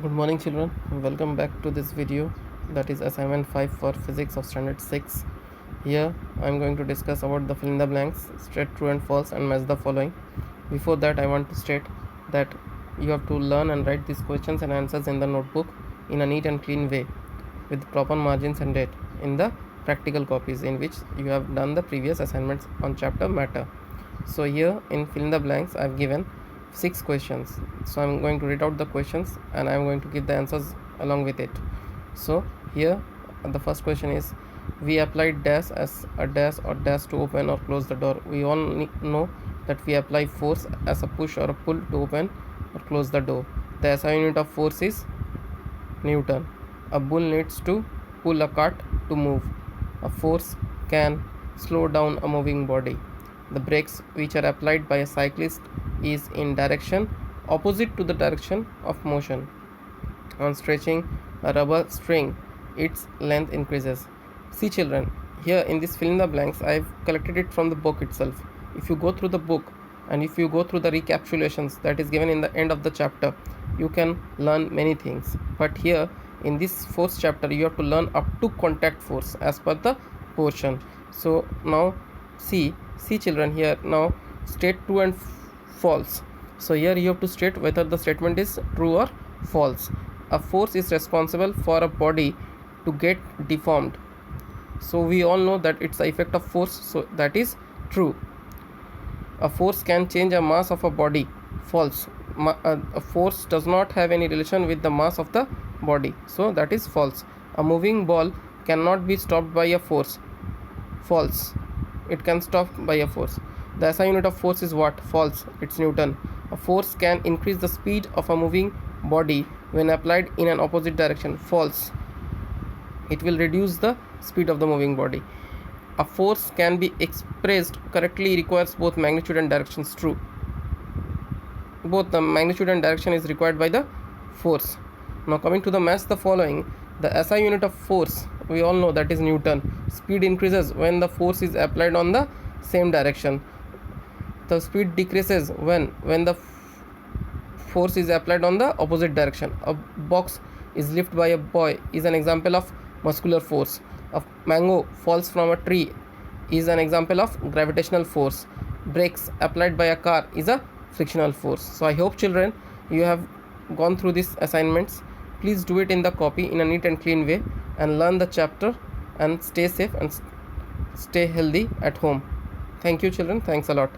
Good morning children, welcome back to this video, that is assignment 5 for physics of standard 6. Here I am going to discuss about the fill in the blanks, state true and false and match the following. Before that I want to state that you have to learn and write these questions and answers in the notebook in a neat and clean way with proper margins and date in the practical copies in which you have done the previous assignments on chapter matter. So here in fill in the blanks I have given 6 questions. So I'm going to read out the questions and I'm going to give the answers along with it. So here the first question is, we applied dash as a dash or dash to open or close the door. We all know that we apply force as a push or a pull to open or close the door. The SI unit of force is Newton. A bull needs to pull a cart to move. A force can slow down a moving body. The brakes which are applied by a cyclist is in direction opposite to the direction of motion. On stretching a rubber string, its length increases. See children, here in this fill in the blanks I have collected it from the book itself. If you go through the book and if you go through the recapitulations that is given in the end of the chapter, you can learn many things. But here in this fourth chapter you have to learn up to contact force as per the portion. So now see children, here now state true and false. So here you have to state whether the statement is true or false. A force is responsible for a body to get deformed. So we all know that it's the effect of force, so that is true. A force can change a mass of a body. False. A force does not have any relation with the mass of the body, so that is false. A moving ball cannot be stopped by a force. False. It can stop by a force. The SI unit of force is what? False. It's Newton. A force can increase the speed of a moving body when applied in an opposite direction. False. It will reduce the speed of the moving body. A force can be expressed correctly requires both magnitude and directions. True. Both the magnitude and direction is required by the force. Now coming to the match the following, the SI unit of force we all know that is Newton. Speed increases when the force is applied on the same direction. The speed decreases when the force is applied on the opposite direction. A box is lifted by a boy is an example of muscular force. A mango falls from a tree is an example of gravitational force. Brakes applied by a car is a frictional force. So I hope children you have gone through these assignments. Please do it in the copy in a neat and clean way and learn the chapter and stay safe and stay healthy at home. Thank you children. Thanks a lot.